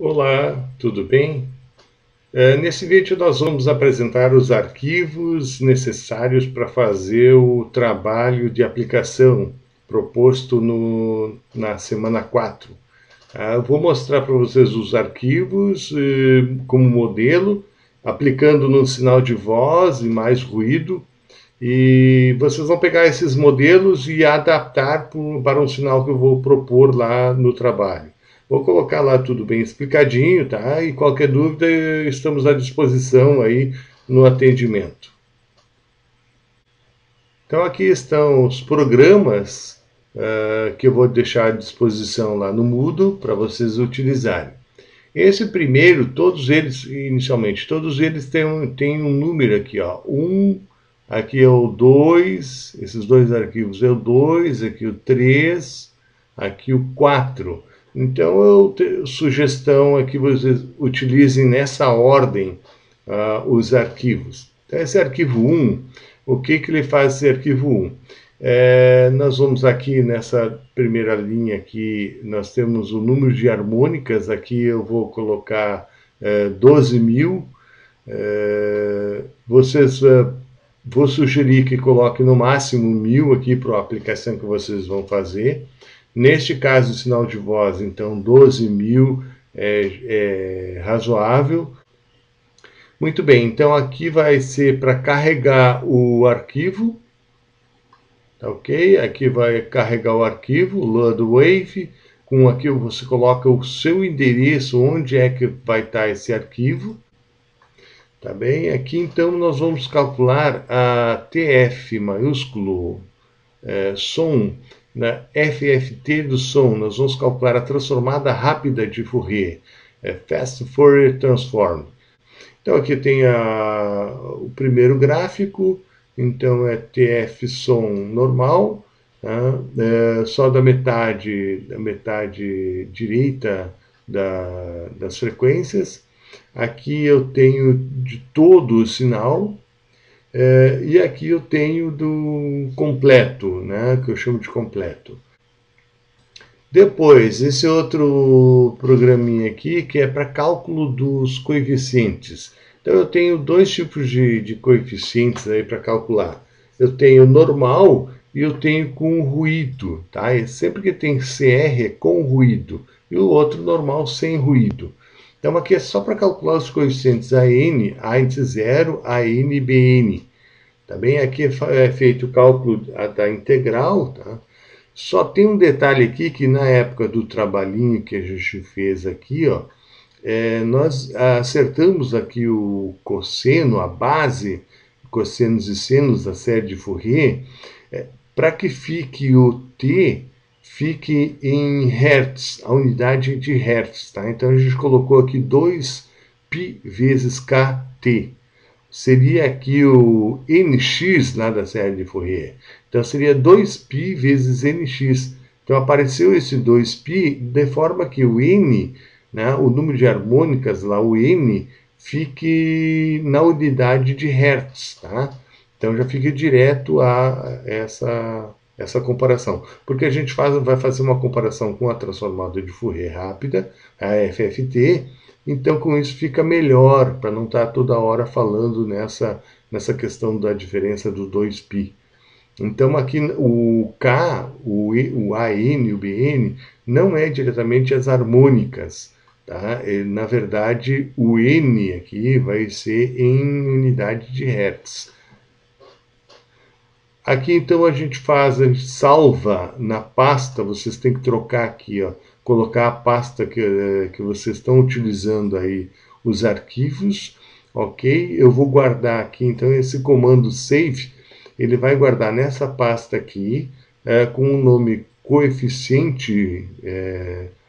Olá, tudo bem? Nesse vídeo nós vamos apresentar os arquivos necessários para fazer o trabalho de aplicação proposto na semana 4. Eu vou mostrar para vocês os arquivos como modelo, aplicando no sinal de voz e mais ruído, e vocês vão pegar esses modelos e adaptar para um sinal que eu vou propor lá no trabalho. Vou colocar lá tudo bem explicadinho, tá? E qualquer dúvida, estamos à disposição aí no atendimento. Então aqui estão os programas que eu vou deixar à disposição lá no Moodle para vocês utilizarem. Esse primeiro, todos eles, inicialmente, todos eles têm um número aqui, ó. Aqui é o 2, esses dois arquivos é o 2, aqui o 3, aqui o 4. Então, sugestão é que vocês utilizem nessa ordem os arquivos. Então, esse arquivo 1, o que ele faz esse arquivo 1? Nós vamos aqui nessa primeira linha aqui, nós temos o número de harmônicas, aqui eu vou colocar 12.000. Vou sugerir que coloque no máximo 1.000 aqui para a aplicação que vocês vão fazer. Neste caso, o sinal de voz, então 12.000 é razoável. Muito bem, então aqui vai ser para carregar o arquivo, tá ok? Aqui vai carregar o arquivo, Loadwave, aqui você coloca o seu endereço, onde é que vai estar esse arquivo. Tá bem? Aqui então nós vamos calcular a TF maiúsculo som, na FFT do som, nós vamos calcular a transformada rápida de Fourier, Fast Fourier Transform. Então aqui tem o primeiro gráfico, então é TF som normal, tá? Só da metade direita das frequências. Aqui eu tenho de todo o sinal, e aqui eu tenho do completo, né, que eu chamo de completo. Depois, esse outro programinha aqui, que é para cálculo dos coeficientes. Então eu tenho dois tipos de coeficientes aí para calcular. Eu tenho normal e eu tenho com ruído, tá? E sempre que tem CR é com ruído, e o outro normal sem ruído. Então aqui é só para calcular os coeficientes AN, AN0, AN e BN. Tá bem? Aqui é feito o cálculo da integral, tá? Só tem um detalhe aqui que na época do trabalhinho que a gente fez aqui, ó, nós acertamos aqui o cosseno, a base, cossenos e senos da série de Fourier, para que fique o T fique em Hertz, a unidade de Hertz, tá? Então a gente colocou aqui 2π vezes kt. Seria aqui o nx lá da série de Fourier. Então seria 2π vezes nx. Então apareceu esse 2π de forma que o n, né, o número de harmônicas lá, o n, fique na unidade de Hertz, tá? Então já fica direto a essa comparação. Porque a gente vai fazer uma comparação com a transformada de Fourier rápida, a FFT. Então, com isso fica melhor, para não estar toda hora falando nessa questão da diferença dos 2π. Então, aqui o K, o AN e o BN não é diretamente as harmônicas. Tá? Na verdade, o N aqui vai ser em unidade de Hertz. Aqui, então, a gente salva na pasta, vocês têm que trocar aqui, ó, colocar a pasta que vocês estão utilizando aí, os arquivos, ok? Eu vou guardar aqui, então, esse comando save, ele vai guardar nessa pasta aqui, com o nome coeficiente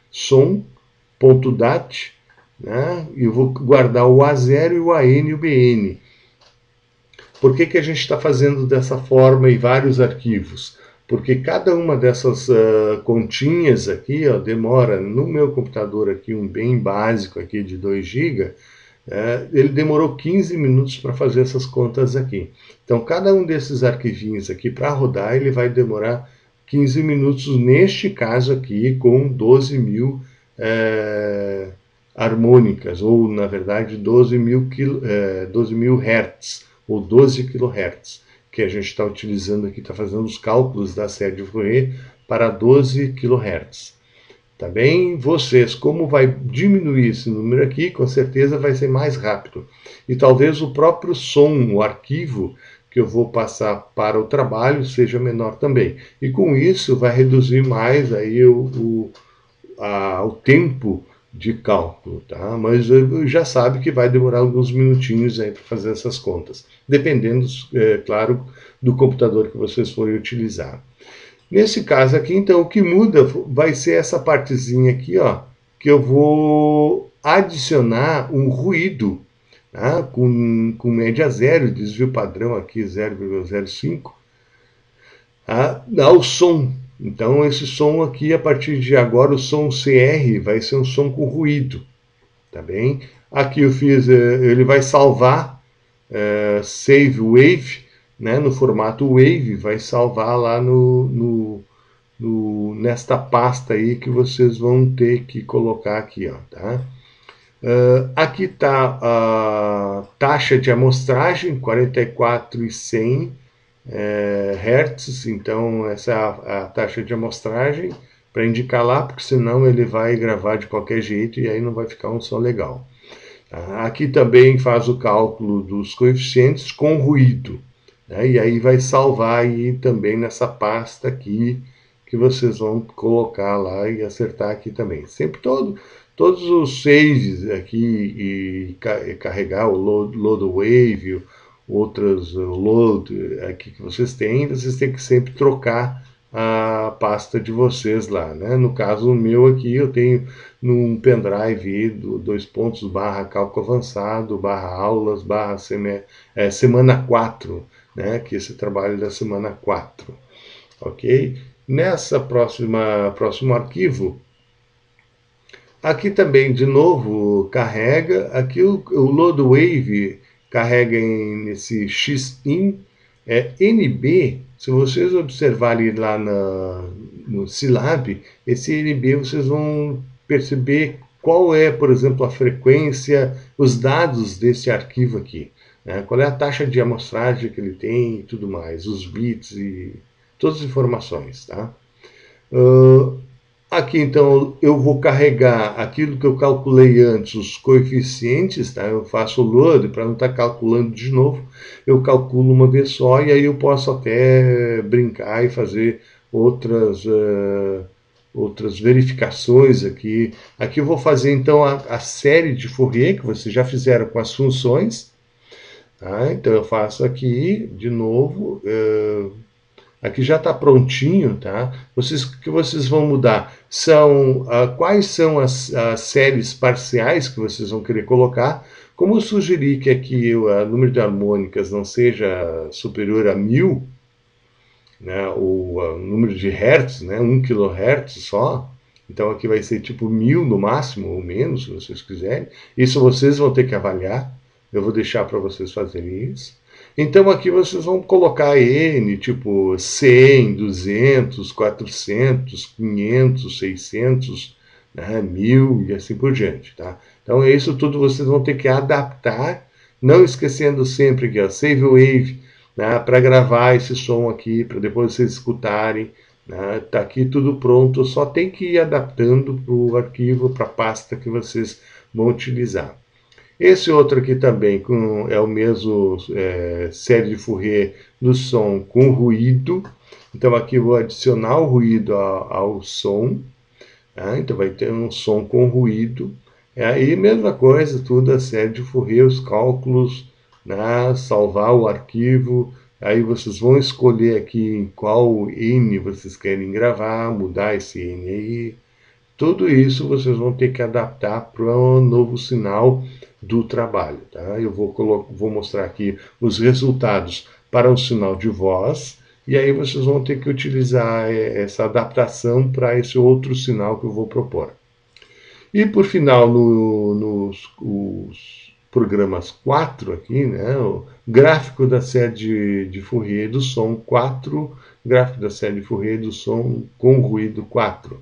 som.dat, né? E eu vou guardar o A0 e o AN e o BN. Por que a gente está fazendo dessa forma em vários arquivos? Porque cada uma dessas continhas aqui, ó, demora, no meu computador aqui, um bem básico aqui de 2 GB, ele demorou 15 minutos para fazer essas contas aqui. Então, cada um desses arquivinhos aqui, para rodar, ele vai demorar 15 minutos, neste caso aqui, com 12.000 harmônicas, ou na verdade 12.000 Hz, ou 12 kHz, que a gente está utilizando aqui, está fazendo os cálculos da série de Fourier para 12 kHz. Tá bem? Vocês, como vai diminuir esse número aqui, com certeza vai ser mais rápido. E talvez o próprio som, o arquivo que eu vou passar para o trabalho seja menor também. E com isso vai reduzir mais aí o tempo de cálculo, tá? Mas já sabe que vai demorar alguns minutinhos aí para fazer essas contas, dependendo, claro, do computador que vocês forem utilizar. Nesse caso aqui, então, o que muda vai ser essa partezinha aqui, ó, que eu vou adicionar um ruído, tá? com média zero, desvio padrão aqui 0,05, ao som. Então, esse som aqui, a partir de agora, o som CR vai ser um som com ruído, tá bem? Aqui eu fiz, ele vai salvar Save Wave, né, no formato Wave, vai salvar lá nesta pasta aí que vocês vão ter que colocar aqui, ó, tá? Aqui está a taxa de amostragem, 44.100 Hz, então essa é a taxa de amostragem para indicar lá, porque senão ele vai gravar de qualquer jeito e aí não vai ficar um som legal. Aqui também faz o cálculo dos coeficientes com ruído, né? E aí vai salvar aí também nessa pasta aqui que vocês vão colocar lá e acertar aqui também. Sempre todos os saves aqui e carregar o load wave, outras load aqui que vocês têm que sempre trocar a pasta de vocês lá, né? No caso o meu aqui, eu tenho num pendrive /, cálculo avançado, /aulas, semana 4, né? Que esse trabalho da semana 4, ok? Nessa próximo arquivo, aqui também, de novo, carrega, aqui o load wave carrega nesse xin, NB. Se vocês observarem lá no Scilab, esse NB vocês vão perceber qual é, por exemplo, a frequência, os dados desse arquivo aqui, né? Qual é a taxa de amostragem que ele tem e tudo mais, os bits e todas as informações, tá? Aqui, então, eu vou carregar aquilo que eu calculei antes, os coeficientes, tá? Eu faço o load para não estar calculando de novo. Eu calculo uma vez só e aí eu posso até brincar e fazer outras verificações aqui. Aqui eu vou fazer, então, a série de Fourier, que vocês já fizeram com as funções. Tá? Então, eu faço aqui, de novo... Aqui já está prontinho, tá? O que vocês vão mudar são quais são as séries parciais que vocês vão querer colocar. Como eu sugeri que aqui o número de harmônicas não seja superior a 1000, né? O número de hertz, né? 1 kHz só. Então aqui vai ser tipo 1000 no máximo, ou menos, se vocês quiserem. Isso vocês vão ter que avaliar. Eu vou deixar para vocês fazerem isso. Então aqui vocês vão colocar N, tipo 100, 200, 400, 500, 600, né, 1000 e assim por diante, tá? Então isso tudo vocês vão ter que adaptar, não esquecendo sempre que Save Wave, né, para gravar esse som aqui, para depois vocês escutarem, né? Tá aqui tudo pronto, só tem que ir adaptando para o arquivo, para a pasta que vocês vão utilizar. Esse outro aqui também é o mesmo série de Fourier do som com ruído. Então aqui eu vou adicionar o ruído ao som. Tá? Então vai ter um som com ruído. Aí mesma coisa, tudo a série de Fourier, os cálculos, né? Salvar o arquivo. Aí vocês vão escolher aqui em qual N vocês querem gravar, mudar esse N aí. Tudo isso vocês vão ter que adaptar para um novo sinal do trabalho. Tá? Eu vou mostrar aqui os resultados para um sinal de voz, e aí vocês vão ter que utilizar essa adaptação para esse outro sinal que eu vou propor. E por final, nos programas 4 aqui, né, o gráfico da série de Fourier do som 4, gráfico da série de Fourier do som com ruído 4.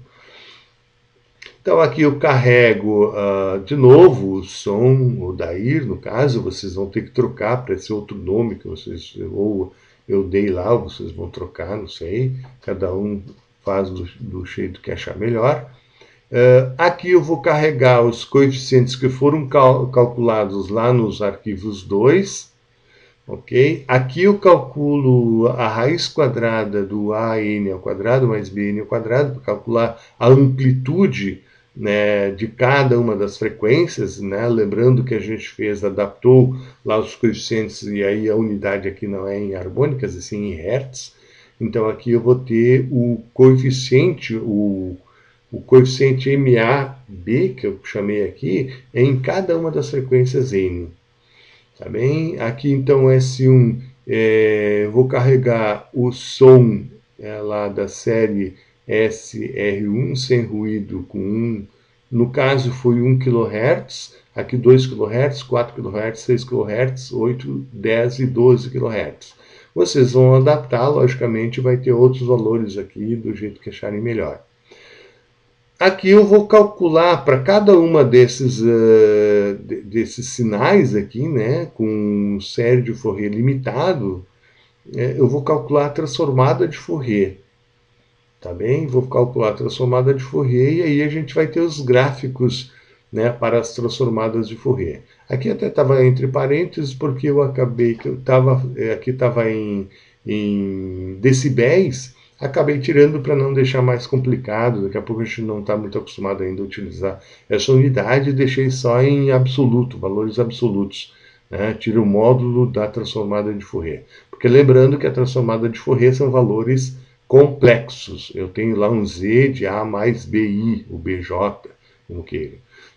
Então aqui eu carrego de novo o som, o Dair, no caso, vocês vão ter que trocar para esse outro nome que vocês, ou eu dei lá, ou vocês vão trocar, não sei, cada um faz do jeito que achar melhor. Aqui eu vou carregar os coeficientes que foram calculados lá nos arquivos 2, ok? Aqui eu calculo a raiz quadrada do AN ao quadrado mais BN ao quadrado, para calcular a amplitude, né, de cada uma das frequências, né? Lembrando que a gente adaptou lá os coeficientes, e aí a unidade aqui não é em harmônicas, e sim em hertz. Então aqui eu vou ter o coeficiente, o coeficiente MAB, que eu chamei aqui, é em cada uma das frequências N. Tá bem? Aqui então S1, vou carregar o som lá da série SR1 sem ruído com 1, no caso foi 1 kHz, aqui 2 kHz, 4 kHz, 6 kHz, 8, 10 e 12 kHz. Vocês vão adaptar, logicamente vai ter outros valores aqui do jeito que acharem melhor. Aqui eu vou calcular para cada uma desses sinais aqui, né, com série de Fourier limitado, eu vou calcular a transformada de Fourier. Tá bem? Vou calcular a transformada de Fourier e aí a gente vai ter os gráficos, né, para as transformadas de Fourier. Aqui até estava entre parênteses porque eu acabei que aqui estava em decibéis. Acabei tirando para não deixar mais complicado, daqui a pouco a gente não está muito acostumado ainda a utilizar essa unidade, e deixei só em absoluto, valores absolutos. Né? Tiro o módulo da transformada de Fourier. Porque lembrando que a transformada de Fourier são valores complexos. Eu tenho lá um Z de A mais BI, o BJ, como queira.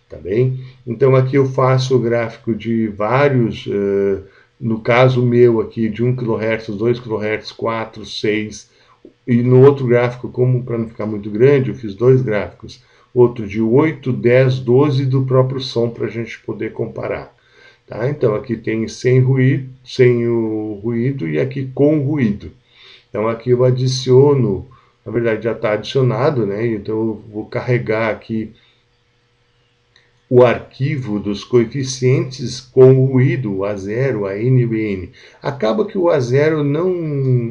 Tá bem? Então aqui eu faço o gráfico de vários, no caso meu aqui, de 1 kHz, 2 kHz, 4, 6, e no outro gráfico, como para não ficar muito grande, eu fiz dois gráficos, outro de 8, 10, 12 do próprio som para a gente poder comparar. Tá? Então aqui tem sem ruído, sem o ruído e aqui com ruído. Então aqui eu adiciono, na verdade já está adicionado, né? Então eu vou carregar aqui o arquivo dos coeficientes com o ruído, o A0, a N e o N. Acaba que o A0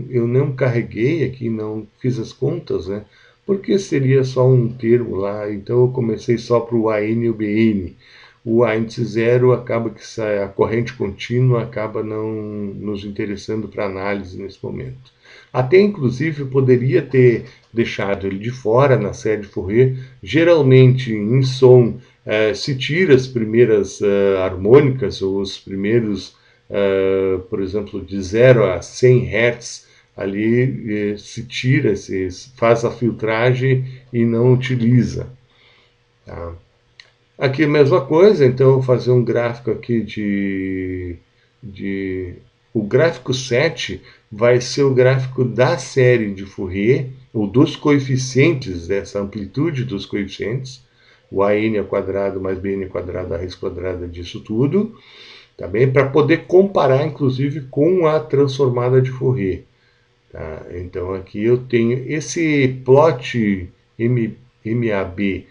eu não carreguei aqui, não fiz as contas, né? Porque seria só um termo lá, então eu comecei só para o AN e o BN. O A índice 0 acaba que a corrente contínua acaba não nos interessando para análise nesse momento. Até inclusive poderia ter deixado ele de fora na série de Fourier. Geralmente em som se tira as primeiras harmônicas, ou os primeiros, por exemplo, de 0 a 100 Hz, ali se tira, se faz a filtragem e não utiliza. Tá? Aqui a mesma coisa, então eu vou fazer um gráfico aqui o gráfico 7 vai ser o gráfico da série de Fourier, ou dos coeficientes, dessa amplitude dos coeficientes, o AN ao quadrado mais BN ao quadrado, a raiz quadrada disso tudo, tá bem? Para poder comparar, inclusive, com a transformada de Fourier. Tá? Então aqui eu tenho esse plot MAB-BO,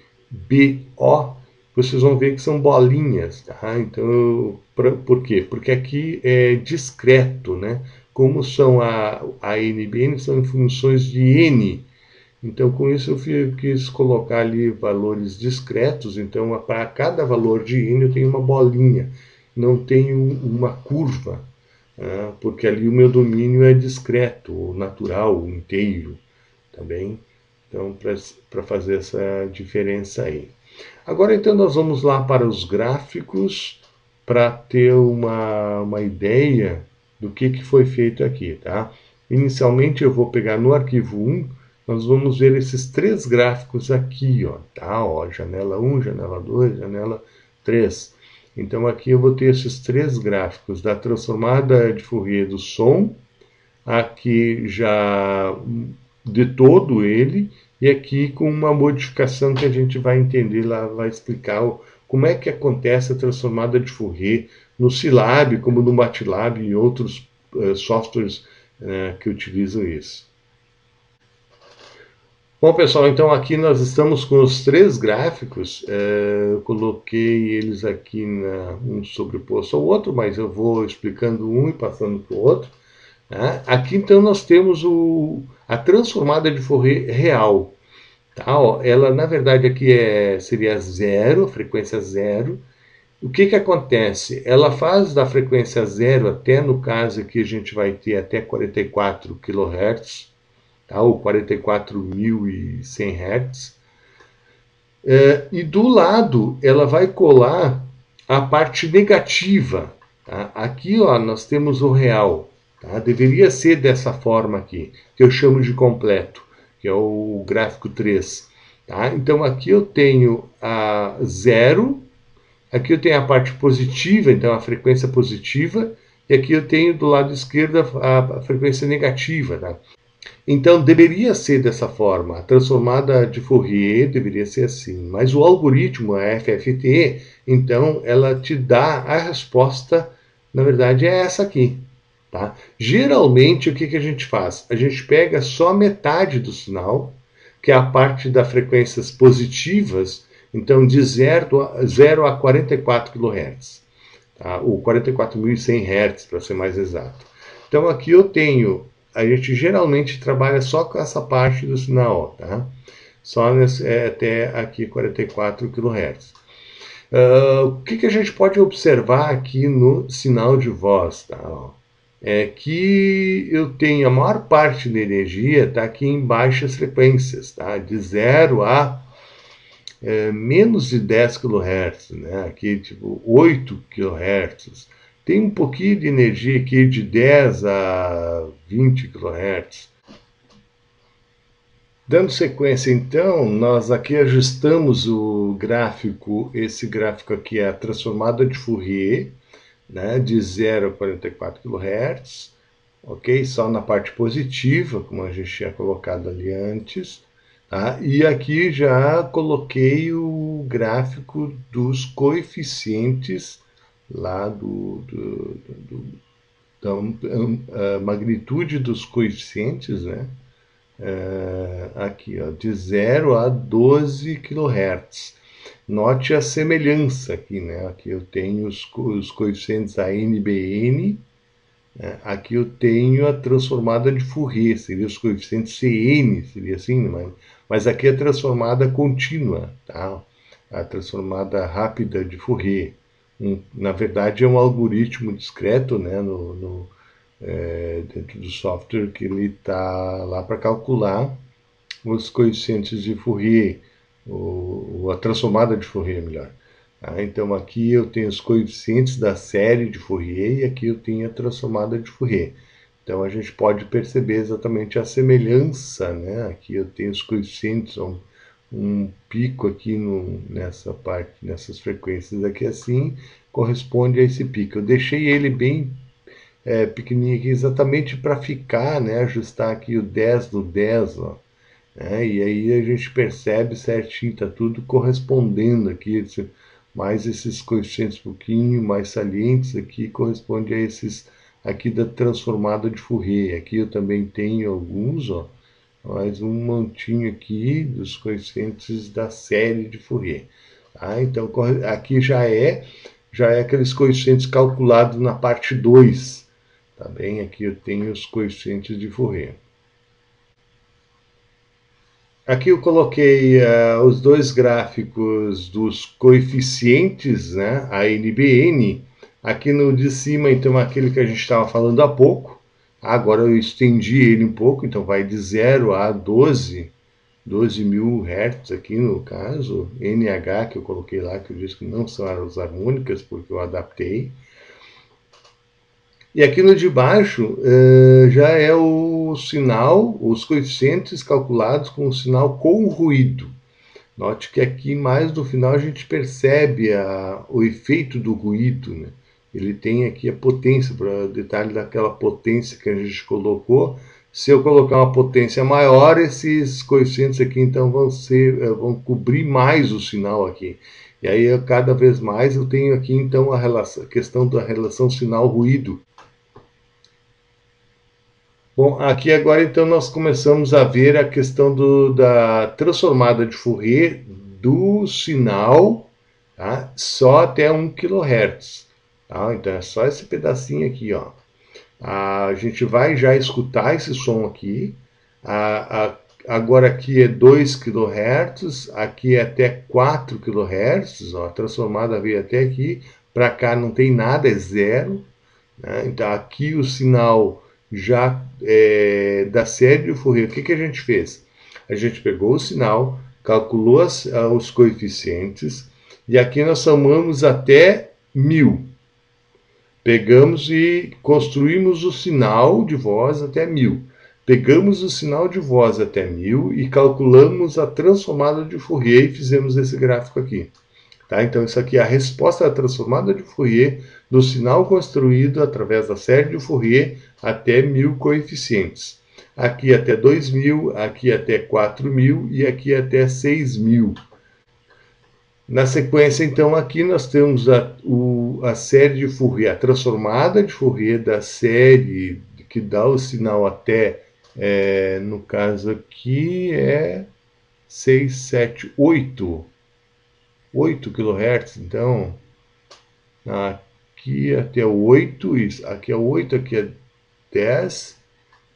vocês vão ver que são bolinhas, tá? Então, por quê? Porque aqui é discreto, né? Como são a N e BN, são em funções de N. Então, com isso, eu quis colocar ali valores discretos. Então, para cada valor de N, eu tenho uma bolinha, não tenho uma curva, né? Porque ali o meu domínio é discreto, natural, inteiro, tá bem? Então, para fazer essa diferença aí. Agora, então, nós vamos lá para os gráficos para ter uma ideia do que foi feito aqui, tá? Inicialmente, eu vou pegar no arquivo 1, nós vamos ver esses três gráficos aqui, ó, tá? Ó, janela 1, janela 2, janela 3. Então, aqui eu vou ter esses três gráficos da transformada de Fourier do som, aqui já de todo ele, e aqui com uma modificação que a gente vai entender lá, vai explicar como é que acontece a transformada de Fourier no Scilab, como no MATLAB e outros softwares que utilizam isso. Bom, pessoal, então aqui nós estamos com os três gráficos. Eu coloquei eles aqui um sobreposto ao outro, mas eu vou explicando um e passando para o outro. Tá? Aqui então nós temos a transformada de Fourier real. Tá? Ó, ela na verdade aqui seria zero, frequência zero. O que acontece? Ela faz da frequência zero até, no caso aqui a gente vai ter até 44 kHz, tá? Ou 44.100 Hz. E do lado ela vai colar a parte negativa. Tá? Aqui ó, nós temos o real. Tá? Deveria ser dessa forma aqui, que eu chamo de completo, que é o gráfico 3. Tá? Então aqui eu tenho a zero, aqui eu tenho a parte positiva, então a frequência positiva, e aqui eu tenho do lado esquerdo a frequência negativa. Tá? Então deveria ser dessa forma, a transformada de Fourier deveria ser assim, mas o algoritmo, a FFT, então ela te dá a resposta, na verdade é essa aqui. Tá? Geralmente o que a gente faz? A gente pega só metade do sinal, que é a parte das frequências positivas, então de 0 a 44 kHz, tá? Ou 44.100 Hz, para ser mais exato. Então aqui eu tenho, a gente geralmente trabalha só com essa parte do sinal, tá? Só até aqui 44 kHz. O que a gente pode observar aqui no sinal de voz, tá? É que eu tenho a maior parte da energia está aqui em baixas frequências, tá? De 0 a menos de 10 kHz, né? Aqui tipo 8 kHz. Tem um pouquinho de energia aqui de 10 a 20 kHz. Dando sequência, então, nós aqui ajustamos o gráfico, esse gráfico aqui é a transformada de Fourier, né, de 0 a 44 kHz, ok? Só na parte positiva, como a gente tinha colocado ali antes. Tá? E aqui já coloquei o gráfico dos coeficientes lá da magnitude dos coeficientes, né? Aqui, ó, de 0 a 12 kHz. Note a semelhança aqui, né? Aqui eu tenho os coeficientes ANBN, né? Aqui eu tenho a transformada de Fourier, seria os coeficientes CN, seria assim, mas aqui é a transformada contínua, tá? A transformada rápida de Fourier. Na verdade é um algoritmo discreto, né? Dentro do software que ele está lá para calcular os coeficientes de Fourier, ou a transformada de Fourier, melhor. Tá? Então aqui eu tenho os coeficientes da série de Fourier e aqui eu tenho a transformada de Fourier. Então a gente pode perceber exatamente a semelhança, né? Aqui eu tenho os coeficientes, um pico aqui nessa parte, nessas frequências aqui assim, corresponde a esse pico. Eu deixei ele bem pequenininho aqui exatamente para ficar, né? Ajustar aqui o 10 do 10, ó. E aí a gente percebe certinho, está tudo correspondendo aqui, mais esses coeficientes um pouquinho mais salientes aqui, corresponde a esses aqui da transformada de Fourier. Aqui eu também tenho alguns, ó, mais um montinho aqui dos coeficientes da série de Fourier. Tá? Então aqui já é aqueles coeficientes calculados na parte 2. Tá bem? Aqui eu tenho os coeficientes de Fourier. Aqui eu coloquei os dois gráficos dos coeficientes, né, a NBN. Aqui no de cima, então, aquele que a gente estava falando há pouco. Agora eu estendi ele um pouco, então vai de 0 a 12.000 Hz aqui no caso. NH que eu coloquei lá, que eu disse que não são as harmônicas, porque eu adaptei. E aqui no de baixo já é o sinal, os coeficientes calculados com o sinal com ruído. Note que aqui mais no final a gente percebe o efeito do ruído, né? Ele tem aqui a potência, para o detalhe daquela potência que a gente colocou. Se eu colocar uma potência maior, esses coeficientes aqui então vão cobrir mais o sinal aqui. E aí cada vez mais eu tenho aqui então a questão da relação sinal-ruído. Bom, aqui agora então nós começamos a ver a questão da transformada de Fourier do sinal, tá? Só até 1 kHz. Tá? Então é só esse pedacinho aqui, ó. A gente vai já escutar esse som aqui. Agora aqui é 2 kHz, aqui é até 4 kHz, ó, a transformada veio até aqui, para cá não tem nada, é zero. Né? Então aqui o sinal já da série de Fourier, o que a gente fez? A gente pegou o sinal, calculou os coeficientes, e aqui nós somamos até 1000. Pegamos e construímos o sinal de voz até 1000. Pegamos o sinal de voz até 1000 e calculamos a transformada de Fourier e fizemos esse gráfico aqui. Tá? Então, isso aqui é a resposta da transformada de Fourier do sinal construído através da série de Fourier até 1000 coeficientes. Aqui até 2000, aqui até 4000 e aqui até 6000. Na sequência, então, aqui nós temos a série de Fourier, a transformada de Fourier da série que dá o sinal até, no caso aqui, é 6, 7, 8 kHz. Então, aqui até 8, isso, aqui é 8, aqui é 10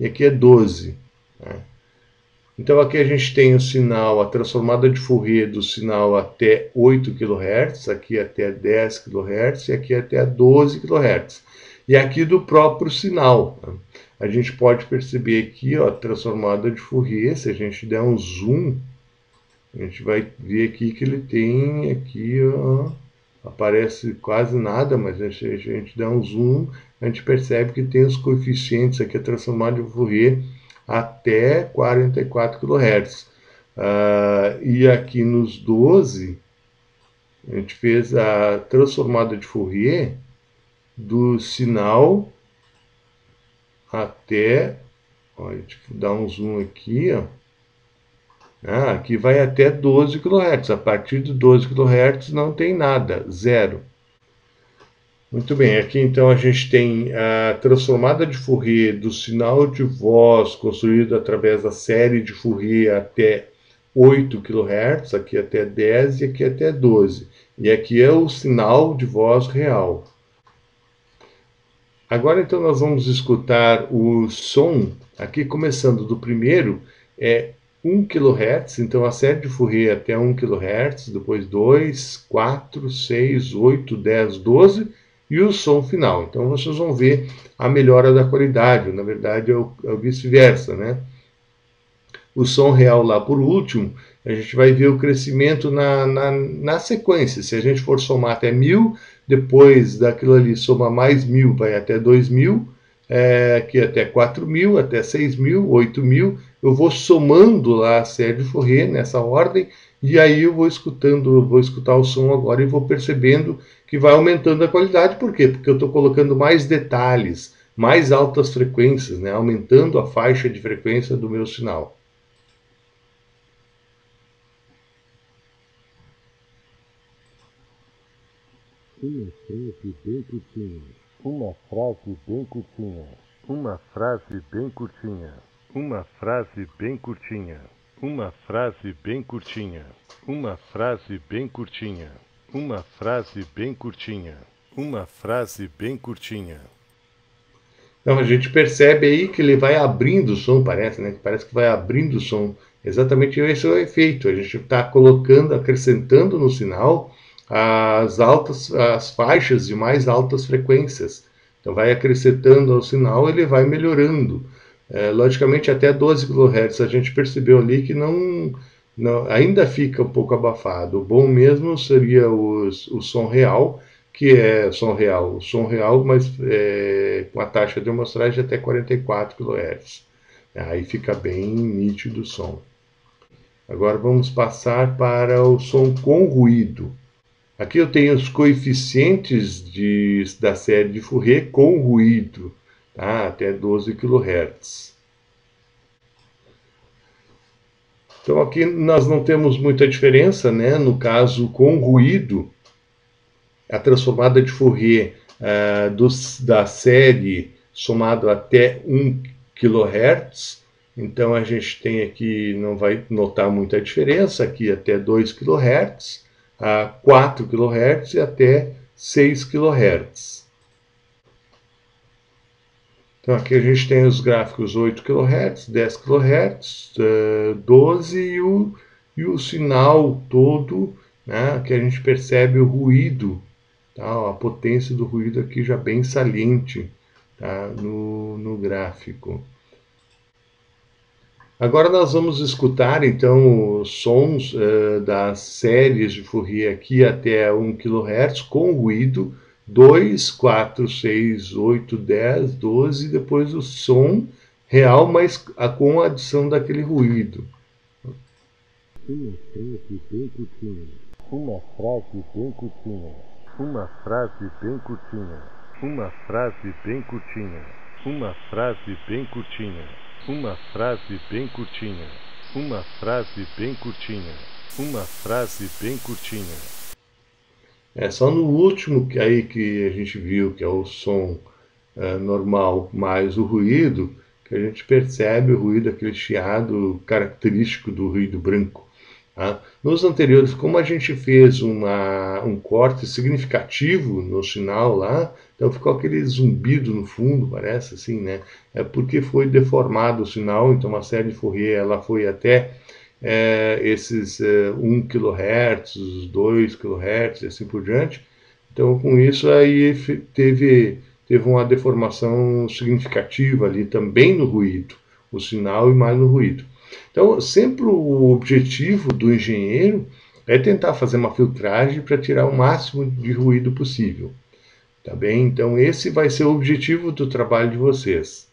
e aqui é 12. Né? Então aqui a gente tem o sinal, a transformada de Fourier do sinal até 8 kHz, aqui até 10 kHz e aqui até 12 kHz. E aqui do próprio sinal. Né? A gente pode perceber aqui, ó, a transformada de Fourier, se a gente der um zoom, a gente vai ver aqui que ele tem aqui, ó, aparece quase nada, mas a gente dá um zoom, a gente percebe que tem os coeficientes aqui, a transformada de Fourier até 44 kHz. E aqui nos 12, a gente fez a transformada de Fourier do sinal até, ó, a gente dá um zoom aqui, ó. Aqui vai até 12 kHz. A partir de 12 kHz não tem nada, zero. Muito bem, aqui então a gente tem a transformada de Fourier do sinal de voz construído através da série de Fourier até 8 kHz, aqui até 10 e aqui até 12. E aqui é o sinal de voz real. Agora então nós vamos escutar o som, aqui começando do primeiro, é 1 kHz, então a série de Fourier até 1 kHz, depois 2, 4, 6, 8, 10, 12 e o som final. Então vocês vão ver a melhora da qualidade, na verdade é o vice-versa, né? O som real lá por último, a gente vai ver o crescimento na sequência. Se a gente for somar até 1000, depois daquilo ali soma mais 1000, vai até 2000, aqui até 4000, até 6000, 8000, eu vou somando lá a série de Fourier nessa ordem, e aí eu vou escutar o som agora e vou percebendo que vai aumentando a qualidade. Por quê? Porque eu estou colocando mais detalhes, mais altas frequências, né? Aumentando a faixa de frequência do meu sinal. Uma frase bem curtinha. Uma frase bem curtinha. Uma frase bem curtinha. Uma frase bem curtinha. Uma frase bem curtinha. Uma frase bem curtinha. Uma frase bem curtinha. Uma frase bem curtinha. Então a gente percebe aí que ele vai abrindo o som, parece, né? Parece que vai abrindo o som. Exatamente esse é o efeito. A gente está colocando, acrescentando no sinal as faixas de mais altas frequências. Então vai acrescentando ao sinal, ele vai melhorando. Logicamente até 12 kHz a gente percebeu ali que não ainda fica um pouco abafado. O bom mesmo seria o som real, que é o som real, mas com a taxa de amostragem até 44 kHz. Aí fica bem nítido o som. Agora vamos passar para o som com ruído. Aqui eu tenho os coeficientes da série de Fourier com ruído, tá? Até 12 kHz. Então aqui nós não temos muita diferença, né? No caso com ruído, a transformada de Fourier da série somado até 1 kHz. Então a gente tem aqui, não vai notar muita diferença, aqui até 2 kHz, a 4 kHz e até 6 kHz. Então aqui a gente tem os gráficos 8 kHz, 10 kHz, 12 e o sinal todo, né, que a gente percebe o ruído, tá, a potência do ruído aqui já bem saliente, tá, no gráfico. Agora nós vamos escutar então os sons das séries de Fourier aqui até 1 kHz com ruído, 2, 4, 6, 8, 10, 12, e depois o som real, mas com a adição daquele ruído. Uma frase bem curtinha. Uma frase bem curtinha. Uma frase bem curtinha. Uma frase bem curtinha. Uma frase bem curtinha. Uma frase bem curtinha. Uma frase bem curtinha. Uma frase bem curtinha. É só no último aí que a gente viu, que é o som normal mais o ruído, que a gente percebe o ruído, aquele chiado característico do ruído branco. Tá? Nos anteriores, como a gente fez um corte significativo no sinal lá, então ficou aquele zumbido no fundo, parece assim, né? É porque foi deformado o sinal, então a série de Fourier ela foi até esses 1 kHz, 2 kHz e assim por diante. Então com isso aí teve uma deformação significativa ali também no ruído, o sinal e mais no ruído. Então, sempre o objetivo do engenheiro é tentar fazer uma filtragem para tirar o máximo de ruído possível. Tá bem? Então, esse vai ser o objetivo do trabalho de vocês.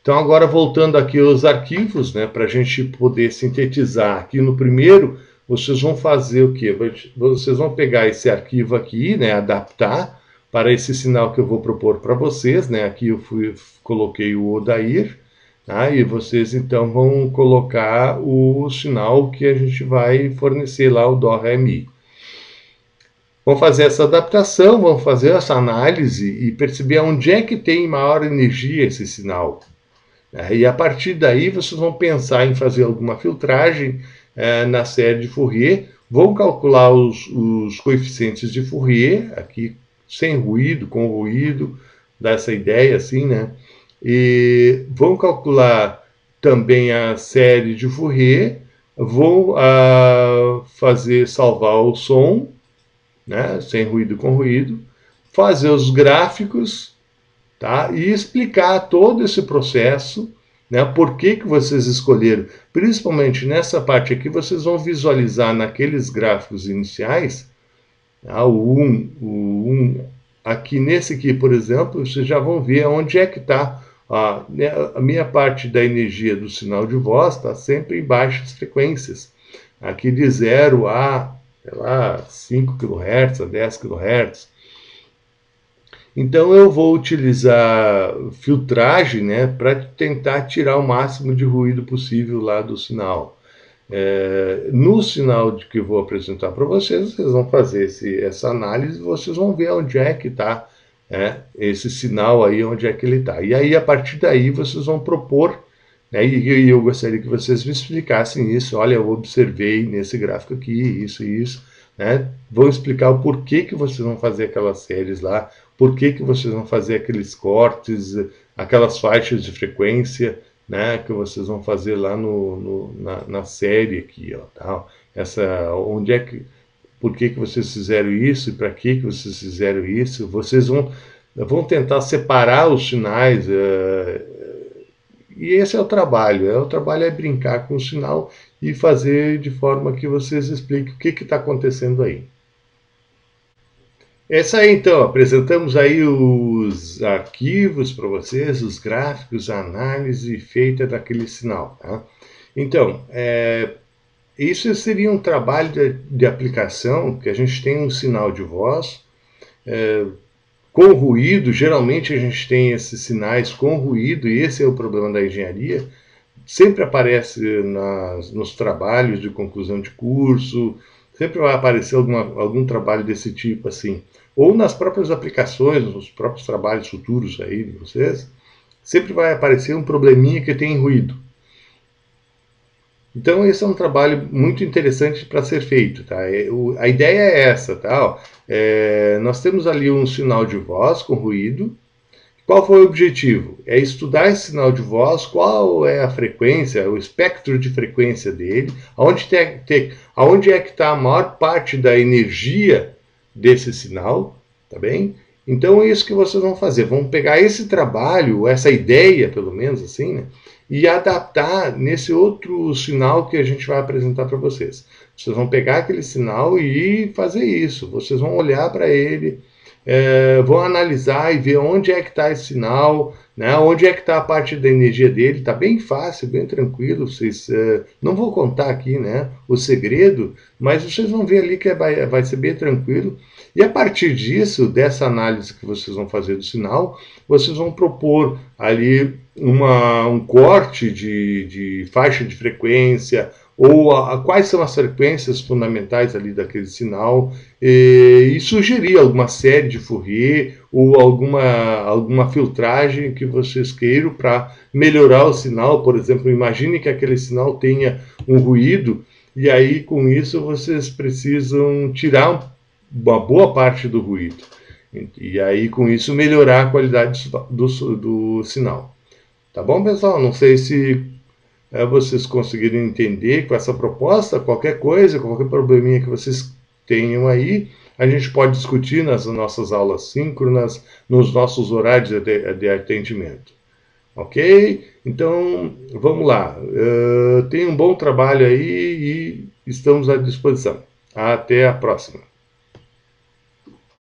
Então, agora voltando aqui aos arquivos, né, para a gente poder sintetizar. Aqui no primeiro, vocês vão fazer o quê? Vocês vão pegar esse arquivo aqui, né, adaptar para esse sinal que eu vou propor para vocês. Né? Aqui eu coloquei o Odair. Ah, e vocês então vão colocar o sinal que a gente vai fornecer lá, o Dó, Ré, Mi. Vão fazer essa adaptação, vão fazer essa análise e perceber onde é que tem maior energia esse sinal. E a partir daí vocês vão pensar em fazer alguma filtragem na série de Fourier, vão calcular os coeficientes de Fourier, aqui sem ruído, com ruído, dá essa ideia assim, né? E vão calcular também a série de Fourier, vão salvar o som, né, sem ruído com ruído, fazer os gráficos, tá, e explicar todo esse processo, né, por que vocês escolheram. Principalmente nessa parte aqui, vocês vão visualizar naqueles gráficos iniciais, tá, o 1, aqui nesse aqui, por exemplo, vocês já vão ver onde é que está a minha parte da energia do sinal de voz, está sempre em baixas frequências. Aqui de 0 a, sei lá, 5 kHz, a 10 kHz. Então eu vou utilizar filtragem, né, para tentar tirar o máximo de ruído possível lá do sinal. No sinal que eu vou apresentar para vocês, vocês vão fazer essa análise e vocês vão ver onde é que está esse sinal aí, onde é que ele está. E aí, a partir daí, vocês vão propor, né, e eu gostaria que vocês me explicassem isso. Olha, eu observei nesse gráfico aqui, isso e isso. Né? Vão explicar o porquê que vocês vão fazer aquelas séries lá, porquê que vocês vão fazer aqueles cortes, aquelas faixas de frequência, né, que vocês vão fazer lá na série aqui, ó, tal. Onde é que, por que vocês fizeram isso e para que vocês fizeram isso. Vocês vão tentar separar os sinais, e esse é o trabalho. O trabalho é brincar com o sinal e fazer de forma que vocês expliquem o que está acontecendo aí. Essa aí, então, apresentamos aí os arquivos para vocês, os gráficos, a análise feita daquele sinal. Tá? Então, isso seria um trabalho de aplicação, que a gente tem um sinal de voz com ruído. Geralmente a gente tem esses sinais com ruído, e esse é o problema da engenharia. Sempre aparece nos trabalhos de conclusão de curso, sempre vai aparecer algum trabalho desse tipo assim. Ou nas próprias aplicações, nos próprios trabalhos futuros aí de vocês, sempre vai aparecer um probleminha que tem ruído. Então esse é um trabalho muito interessante para ser feito, tá? A ideia é essa, tá? Nós temos ali um sinal de voz com ruído. Qual foi o objetivo? É estudar esse sinal de voz, qual é a frequência, o espectro de frequência dele, aonde é que está a maior parte da energia desse sinal, tá bem? Então é isso que vocês vão fazer, vão pegar esse trabalho, essa ideia, pelo menos assim, né? E adaptar nesse outro sinal que a gente vai apresentar para vocês. Vocês vão pegar aquele sinal e fazer isso. Vocês vão olhar para ele, vão analisar e ver onde é que está esse sinal, né? Onde é que está a parte da energia dele. Está bem fácil, bem tranquilo. Vocês, não vou contar aqui, né, o segredo, mas vocês vão ver ali que vai ser bem tranquilo. E a partir disso, dessa análise que vocês vão fazer do sinal, vocês vão propor ali um corte de faixa de frequência, ou quais são as frequências fundamentais ali daquele sinal, e sugerir alguma série de Fourier ou alguma filtragem que vocês queiram para melhorar o sinal. Por exemplo, imagine que aquele sinal tenha um ruído, e aí com isso vocês precisam tirar uma boa parte do ruído. E aí com isso melhorar a qualidade do sinal. Tá bom, pessoal? Não sei se vocês conseguiram entender com essa proposta. Qualquer coisa, qualquer probleminha que vocês tenham aí, a gente pode discutir nas nossas aulas síncronas, nos nossos horários de atendimento. Ok? Então, vamos lá. Tenham um bom trabalho aí e estamos à disposição. Até a próxima.